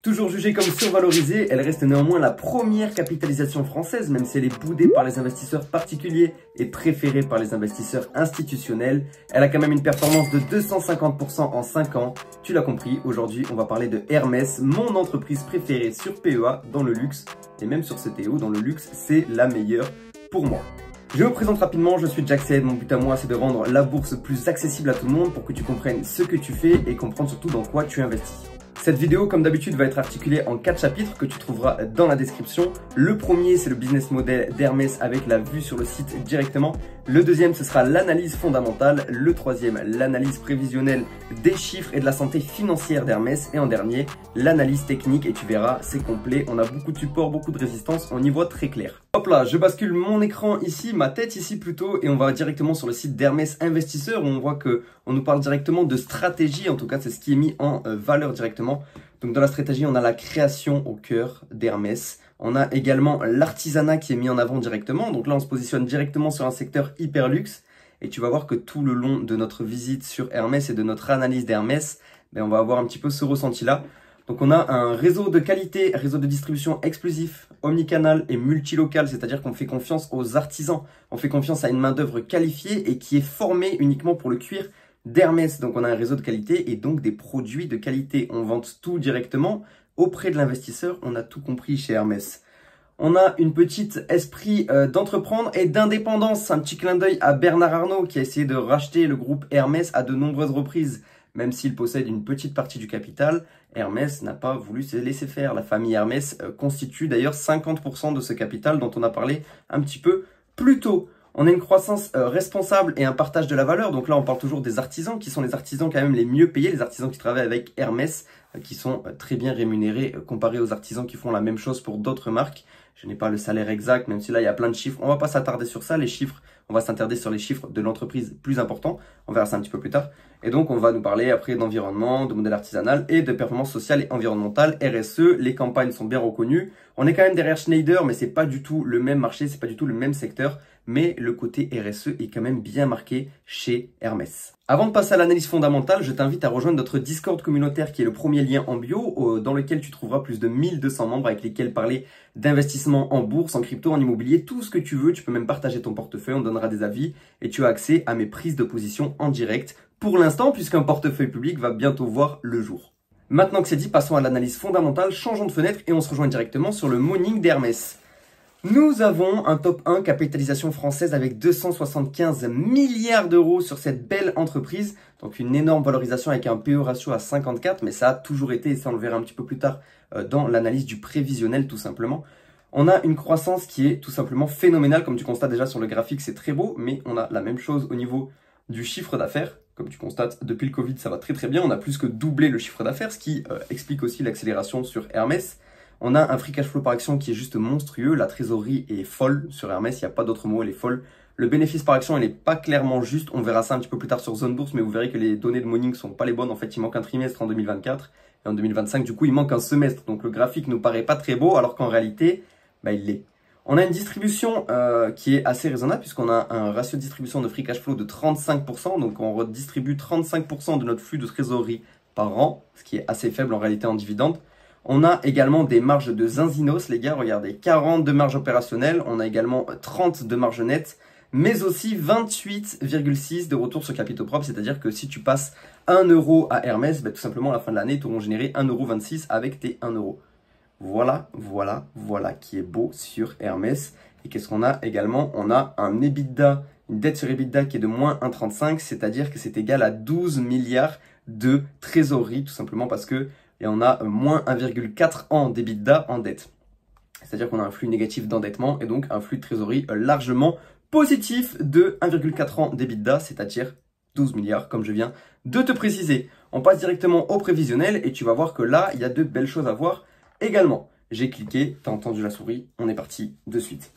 Toujours jugée comme survalorisée, elle reste néanmoins la première capitalisation française, même si elle est boudée par les investisseurs particuliers et préférée par les investisseurs institutionnels. Elle a quand même une performance de 250% en 5 ans. Tu l'as compris, aujourd'hui on va parler de Hermès, mon entreprise préférée sur PEA dans le luxe, et même sur CTO dans le luxe, c'est la meilleure pour moi. Je me présente rapidement, je suis Jackson, mon but à moi c'est de rendre la bourse plus accessible à tout le monde pour que tu comprennes ce que tu fais et comprendre surtout dans quoi tu investis. Cette vidéo, comme d'habitude, va être articulée en 4 chapitres que tu trouveras dans la description. Le premier, c'est le business model d'Hermès avec la vue sur le site directement. Le deuxième, ce sera l'analyse fondamentale. Le troisième, l'analyse prévisionnelle des chiffres et de la santé financière d'Hermès. Et en dernier, l'analyse technique. Et tu verras, c'est complet. On a beaucoup de support, beaucoup de résistance. On y voit très clair. Hop là, je bascule mon écran ici, ma tête ici plutôt. Et on va directement sur le site d'Hermès Investisseur où on voit que on nous parle directement de stratégie. En tout cas, c'est ce qui est mis en valeur directement. Donc dans la stratégie, on a la création au cœur d'Hermès. On a également l'artisanat qui est mis en avant directement. Donc là, on se positionne directement sur un secteur hyper luxe. Et tu vas voir que tout le long de notre visite sur Hermès et de notre analyse d'Hermès, on va avoir un petit peu ce ressenti-là. Donc on a un réseau de qualité, réseau de distribution exclusif, omnicanal et multilocal, c'est-à-dire qu'on fait confiance aux artisans. On fait confiance à une main-d'œuvre qualifiée et qui est formée uniquement pour le cuir d'Hermès. Donc on a un réseau de qualité et donc des produits de qualité. On vante tout directement auprès de l'investisseur. On a tout compris chez Hermès. On a une petite esprit d'entreprendre et d'indépendance. Un petit clin d'œil à Bernard Arnault qui a essayé de racheter le groupe Hermès à de nombreuses reprises. Même s'il possède une petite partie du capital, Hermès n'a pas voulu se laisser faire. La famille Hermès constitue d'ailleurs 50% de ce capital dont on a parlé un petit peu plus tôt. On a une croissance responsable et un partage de la valeur. Donc là, on parle toujours des artisans qui sont les artisans quand même les mieux payés. Les artisans qui travaillent avec Hermès, qui sont très bien rémunérés comparés aux artisans qui font la même chose pour d'autres marques. Je n'ai pas le salaire exact, même si là, il y a plein de chiffres. On va pas s'attarder sur ça, les chiffres. On va s'attarder sur les chiffres de l'entreprise plus importants. On verra ça un petit peu plus tard. Et donc, on va nous parler après d'environnement, de modèle artisanal et de performance sociale et environnementale, RSE. Les campagnes sont bien reconnues. On est quand même derrière Schneider, mais c'est pas du tout le même marché, c'est pas du tout le même secteur. Mais le côté RSE est quand même bien marqué chez Hermès. Avant de passer à l'analyse fondamentale, je t'invite à rejoindre notre Discord communautaire qui est le premier lien en bio, dans lequel tu trouveras plus de 1200 membres avec lesquels parler d'investissement en bourse, en crypto, en immobilier, tout ce que tu veux. Tu peux même partager ton portefeuille, on donnera des avis et tu as accès à mes prises de position en direct pour l'instant, puisqu'un portefeuille public va bientôt voir le jour. Maintenant que c'est dit, passons à l'analyse fondamentale, changeons de fenêtre et on se rejoint directement sur le morning d'Hermès. Nous avons un top 1 capitalisation française avec 275 milliards d'euros sur cette belle entreprise. Donc une énorme valorisation avec un PE ratio à 54, mais ça a toujours été, et ça on le verra un petit peu plus tard dans l'analyse du prévisionnel tout simplement. On a une croissance qui est tout simplement phénoménale, comme tu constates déjà sur le graphique, c'est très beau, mais on a la même chose au niveau du chiffre d'affaires. Comme tu constates, depuis le Covid, ça va très très bien. On a plus que doublé le chiffre d'affaires, ce qui explique aussi l'accélération sur Hermès. On a un free cash flow par action qui est juste monstrueux. La trésorerie est folle sur Hermès. Il n'y a pas d'autre mot, elle est folle. Le bénéfice par action, il n'est pas clairement juste. On verra ça un petit peu plus tard sur Zone Bourse, mais vous verrez que les données de morning ne sont pas les bonnes. En fait, il manque un trimestre en 2024 et en 2025, du coup, il manque un semestre. Donc, le graphique ne nous paraît pas très beau, alors qu'en réalité, il l'est. On a une distribution qui est assez raisonnable puisqu'on a un ratio de distribution de free cash flow de 35%. Donc, on redistribue 35% de notre flux de trésorerie par an, ce qui est assez faible en réalité en dividende. On a également des marges de zinzinos, les gars, regardez, 40 de marge opérationnelle, on a également 30 de marge nette, mais aussi 28,6 de retour sur capitaux propres, c'est-à-dire que si tu passes 1 euro à Hermès, tout simplement à la fin de l'année, ils t'auront généré 1,26 € avec tes 1 euro. Voilà qui est beau sur Hermès. Et qu'est-ce qu'on a également? On a un EBITDA, une dette sur EBITDA qui est de moins 1,35, c'est-à-dire que c'est égal à 12 milliards de trésorerie, tout simplement parce que et on a moins 1,4 ans d'EBITDA en dette. C'est-à-dire qu'on a un flux négatif d'endettement et donc un flux de trésorerie largement positif de 1,4 ans d'EBITDA, c'est-à-dire 12 milliards, comme je viens de te préciser. On passe directement au prévisionnel et tu vas voir que là, il y a de belles choses à voir également. J'ai cliqué, tu as entendu la souris, on est parti de suite.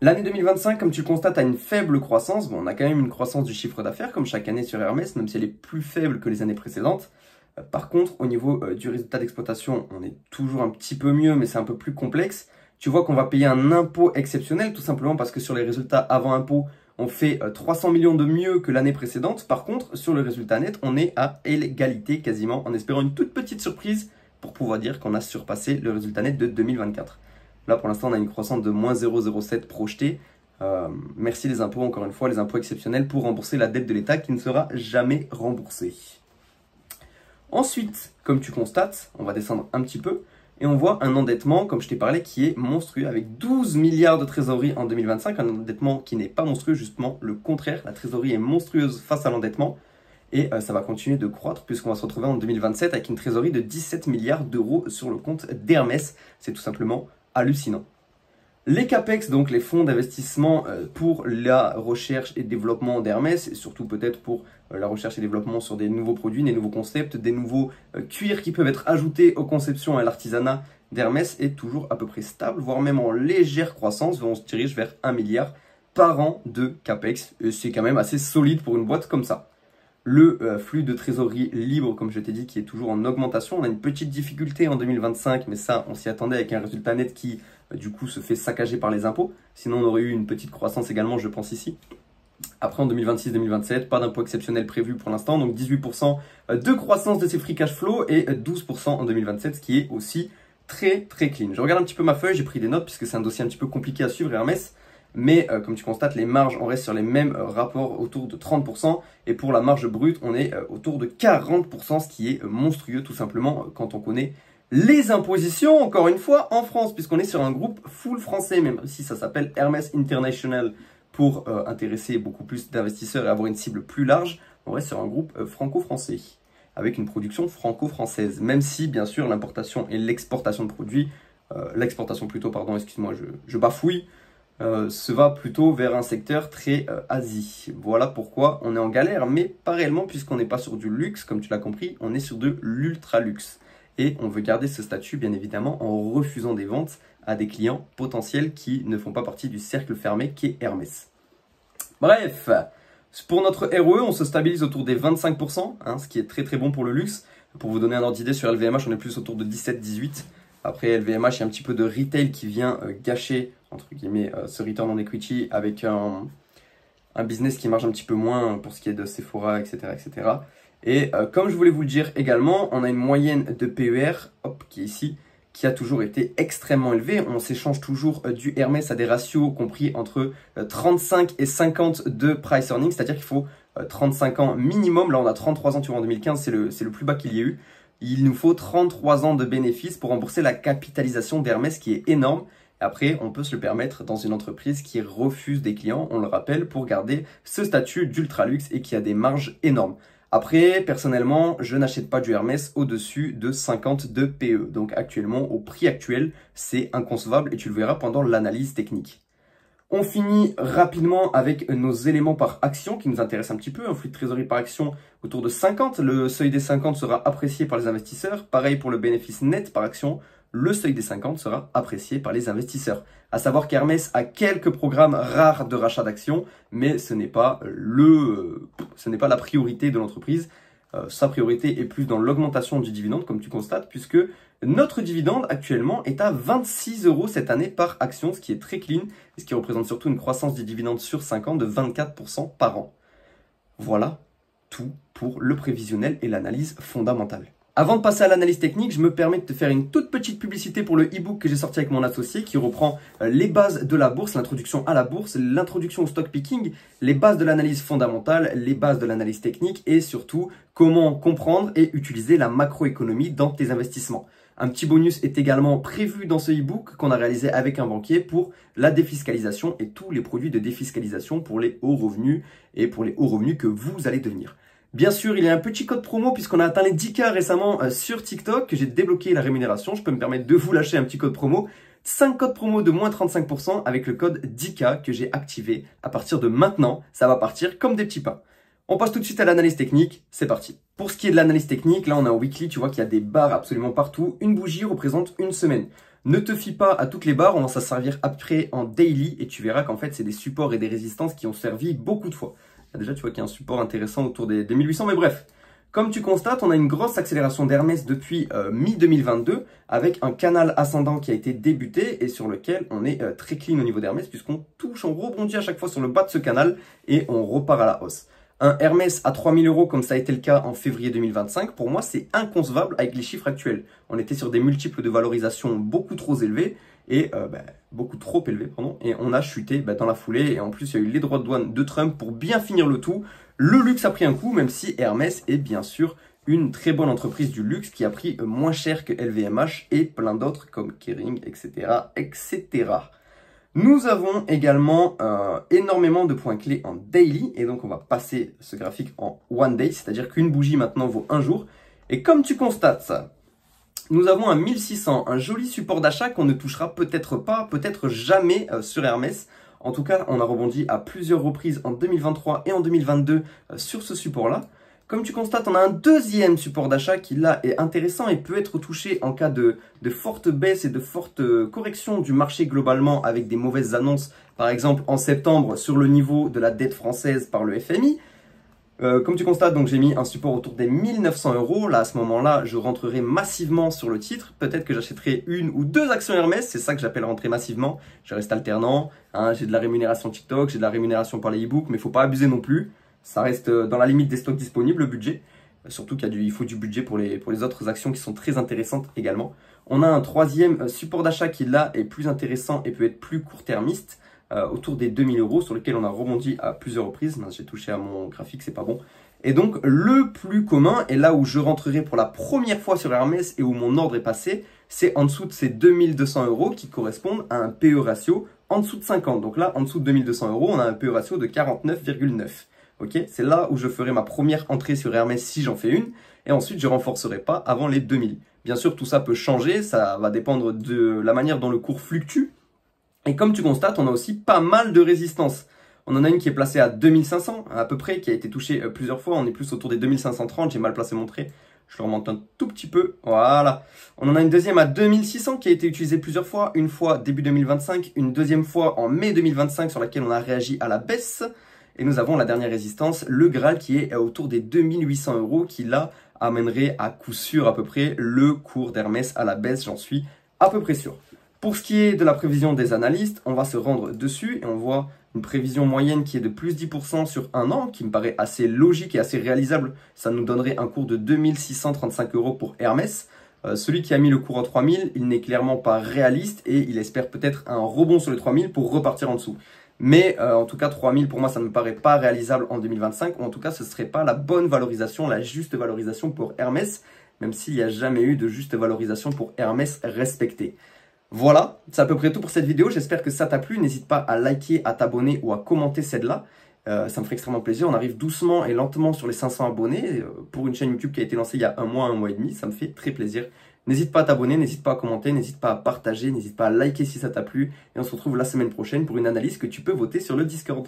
L'année 2025, comme tu le constates, a une faible croissance. Bon, on a quand même une croissance du chiffre d'affaires, comme chaque année sur Hermès, même si elle est plus faible que les années précédentes. Par contre, au niveau du résultat d'exploitation, on est toujours un petit peu mieux, mais c'est un peu plus complexe. Tu vois qu'on va payer un impôt exceptionnel, tout simplement parce que sur les résultats avant impôt, on fait 300 millions de mieux que l'année précédente. Par contre, sur le résultat net, on est à égalité quasiment, en espérant une toute petite surprise pour pouvoir dire qu'on a surpassé le résultat net de 2024. Là, pour l'instant, on a une croissance de moins 0,07 projetée. Merci les impôts, encore une fois, les impôts exceptionnels pour rembourser la dette de l'État qui ne sera jamais remboursée. Ensuite, comme tu constates, on va descendre un petit peu et on voit un endettement, comme je t'ai parlé, qui est monstrueux avec 12 milliards de trésorerie en 2025. Un endettement qui n'est pas monstrueux, justement le contraire. La trésorerie est monstrueuse face à l'endettement et ça va continuer de croître puisqu'on va se retrouver en 2027 avec une trésorerie de 17 milliards d'euros sur le compte d'Hermès. C'est tout simplement hallucinant. Les CAPEX, donc les fonds d'investissement pour la recherche et développement d'Hermès, et surtout peut-être pour la recherche et développement sur des nouveaux produits, des nouveaux concepts, des nouveaux cuirs qui peuvent être ajoutés aux conceptions et à l'artisanat d'Hermès, est toujours à peu près stable, voire même en légère croissance. On se dirige vers 1 milliard par an de CAPEX, et c'est quand même assez solide pour une boîte comme ça. Le flux de trésorerie libre, comme je t'ai dit, qui est toujours en augmentation. On a une petite difficulté en 2025, mais ça, on s'y attendait avec un résultat net qui, du coup, se fait saccager par les impôts. Sinon, on aurait eu une petite croissance également, je pense, ici. Après, en 2026-2027, pas d'impôt exceptionnel prévu pour l'instant. Donc, 18% de croissance de ces free cash flow et 12% en 2027, ce qui est aussi très, très clean. Je regarde un petit peu ma feuille, j'ai pris des notes puisque c'est un dossier un petit peu compliqué à suivre, Hermès. Mais comme tu constates, les marges, on reste sur les mêmes rapports autour de 30%. Et pour la marge brute, on est autour de 40%, ce qui est monstrueux tout simplement quand on connaît les impositions, encore une fois, en France, puisqu'on est sur un groupe full français, même si ça s'appelle Hermès International pour intéresser beaucoup plus d'investisseurs et avoir une cible plus large. On reste sur un groupe franco-français, avec une production franco-française, même si, bien sûr, l'importation et l'exportation de produits, l'exportation plutôt, pardon, excuse-moi, je bafouille, se va plutôt vers un secteur très Asie. Voilà pourquoi on est en galère, mais pas réellement puisqu'on n'est pas sur du luxe, comme tu l'as compris, on est sur de l'ultra luxe. Et on veut garder ce statut, bien évidemment, en refusant des ventes à des clients potentiels qui ne font pas partie du cercle fermé qui est Hermès. Bref, pour notre ROE, on se stabilise autour des 25%, hein, ce qui est très très bon pour le luxe. Pour vous donner un ordre d'idée, sur LVMH, on est plus autour de 17-18%. Après LVMH, il y a un petit peu de retail qui vient gâcher, entre guillemets, ce return on equity avec un business qui marche un petit peu moins pour ce qui est de Sephora, etc. etc. Et comme je voulais vous le dire également, on a une moyenne de PER, hop, qui est ici, qui a toujours été extrêmement élevée. On s'échange toujours du Hermès à des ratios compris entre 35 et 50 de price earning, c'est-à-dire qu'il faut 35 ans minimum. Là, on a 33 ans, tu vois, en 2015, c'est le plus bas qu'il y ait eu. Il nous faut 33 ans de bénéfices pour rembourser la capitalisation d'Hermès qui est énorme. Après, on peut se le permettre dans une entreprise qui refuse des clients, on le rappelle, pour garder ce statut d'ultra luxe et qui a des marges énormes. Après, personnellement, je n'achète pas du Hermès au-dessus de 50 de PE. Donc actuellement, au prix actuel, c'est inconcevable et tu le verras pendant l'analyse technique. On finit rapidement avec nos éléments par action qui nous intéressent un petit peu. Un flux de trésorerie par action autour de 50. Le seuil des 50 sera apprécié par les investisseurs. Pareil pour le bénéfice net par action. Le seuil des 50 sera apprécié par les investisseurs. À savoir qu'Hermès a quelques programmes rares de rachat d'actions, mais ce n'est pas la priorité de l'entreprise. Sa priorité est plus dans l'augmentation du dividende, comme tu constates, puisque notre dividende actuellement est à 26 € cette année par action, ce qui est très clean, et ce qui représente surtout une croissance du dividende sur 5 ans de 24% par an. Voilà tout pour le prévisionnel et l'analyse fondamentale. Avant de passer à l'analyse technique, je me permets de te faire une toute petite publicité pour le e-book que j'ai sorti avec mon associé qui reprend les bases de la bourse, l'introduction à la bourse, l'introduction au stock picking, les bases de l'analyse fondamentale, les bases de l'analyse technique et surtout comment comprendre et utiliser la macroéconomie dans tes investissements. Un petit bonus est également prévu dans ce e-book qu'on a réalisé avec un banquier pour la défiscalisation et tous les produits de défiscalisation pour les hauts revenus et pour les hauts revenus que vous allez devenir. Bien sûr, il y a un petit code promo puisqu'on a atteint les 10K récemment sur TikTok, que j'ai débloqué la rémunération. Je peux me permettre de vous lâcher un petit code promo. 5 codes promo de moins 35% avec le code 10K que j'ai activé à partir de maintenant. Ça va partir comme des petits pains. On passe tout de suite à l'analyse technique. C'est parti. Pour ce qui est de l'analyse technique, là on a un weekly, tu vois qu'il y a des barres absolument partout. Une bougie représente une semaine. Ne te fie pas à toutes les barres, on va s'en servir après en daily et tu verras qu'en fait c'est des supports et des résistances qui ont servi beaucoup de fois. Déjà, tu vois qu'il y a un support intéressant autour des 1800, mais bref. Comme tu constates, on a une grosse accélération d'Hermès depuis mi-2022 avec un canal ascendant qui a été débuté et sur lequel on est très clean au niveau d'Hermès puisqu'on touche, on rebondit à chaque fois sur le bas de ce canal et on repart à la hausse. Un Hermès à 3000 € comme ça a été le cas en février 2025, pour moi c'est inconcevable avec les chiffres actuels. On était sur des multiples de valorisation beaucoup trop élevés, et beaucoup trop élevés, pardon, et on a chuté dans la foulée, et en plus il y a eu les droits de douane de Trump pour bien finir le tout. Le luxe a pris un coup, même si Hermès est bien sûr une très bonne entreprise du luxe qui a pris moins cher que LVMH et plein d'autres comme Kering, etc., etc. Nous avons également énormément de points clés en daily, et donc on va passer ce graphique en one day, c'est-à-dire qu'une bougie maintenant vaut un jour. Et comme tu constates ça, nous avons un 1600, un joli support d'achat qu'on ne touchera peut-être pas, peut-être jamais sur Hermès. En tout cas, on a rebondi à plusieurs reprises en 2023 et en 2022 sur ce support-là. Comme tu constates, on a un deuxième support d'achat qui là est intéressant et peut être touché en cas de forte baisse et de forte correction du marché globalement avec des mauvaises annonces, par exemple en septembre sur le niveau de la dette française par le FMI. Comme tu constates, donc j'ai mis un support autour des 1900 €. Là, à ce moment-là, je rentrerai massivement sur le titre. Peut-être que j'achèterai une ou deux actions Hermès. C'est ça que j'appelle rentrer massivement. Je reste alternant. Hein, j'ai de la rémunération TikTok, j'ai de la rémunération par les e-books, mais il ne faut pas abuser non plus. Ça reste dans la limite des stocks disponibles, le budget. Surtout qu'il faut du budget pour les autres actions qui sont très intéressantes également. On a un troisième support d'achat qui là est plus intéressant et peut être plus court-termiste. Autour des 2000 € sur lesquels on a rebondi à plusieurs reprises. J'ai touché à mon graphique, c'est pas bon. Et donc le plus commun, et là où je rentrerai pour la première fois sur Hermès et où mon ordre est passé, c'est en dessous de ces 2200 € qui correspondent à un PE ratio en dessous de 50. Donc là, en dessous de 2200 €, on a un PE ratio de 49,9. Ok, c'est là où je ferai ma première entrée sur Hermès si j'en fais une, et ensuite je renforcerai pas avant les 2000. Bien sûr, tout ça peut changer, ça va dépendre de la manière dont le cours fluctue. Et comme tu constates, on a aussi pas mal de résistance. On en a une qui est placée à 2500 à peu près, qui a été touchée plusieurs fois. On est plus autour des 2530, j'ai mal placé mon trait. Je le remonte un tout petit peu, voilà. On en a une deuxième à 2600 qui a été utilisée plusieurs fois. Une fois début 2025, une deuxième fois en mai 2025 sur laquelle on a réagi à la baisse. Et nous avons la dernière résistance, le Graal, qui est autour des 2800 € qui là amènerait à coup sûr à peu près le cours d'Hermès à la baisse, j'en suis à peu près sûr. Pour ce qui est de la prévision des analystes, on va se rendre dessus et on voit une prévision moyenne qui est de plus 10% sur un an, qui me paraît assez logique et assez réalisable. Ça nous donnerait un cours de 2635 € pour Hermès. Celui qui a mis le cours à 3000, il n'est clairement pas réaliste et il espère peut-être un rebond sur les 3000 pour repartir en dessous. Mais en tout cas, 3000 pour moi, ça ne me paraît pas réalisable en 2025. Ou en tout cas, ce ne serait pas la bonne valorisation, la juste valorisation pour Hermès, même s'il n'y a jamais eu de juste valorisation pour Hermès respectée. Voilà, c'est à peu près tout pour cette vidéo. J'espère que ça t'a plu. N'hésite pas à liker, à t'abonner ou à commenter celle-là. Ça me ferait extrêmement plaisir. On arrive doucement et lentement sur les 500 abonnés. Pour une chaîne YouTube qui a été lancée il y a un mois et demi, ça me fait très plaisir. N'hésite pas à t'abonner, n'hésite pas à commenter, n'hésite pas à partager, n'hésite pas à liker si ça t'a plu. Et on se retrouve la semaine prochaine pour une analyse que tu peux voter sur le Discord.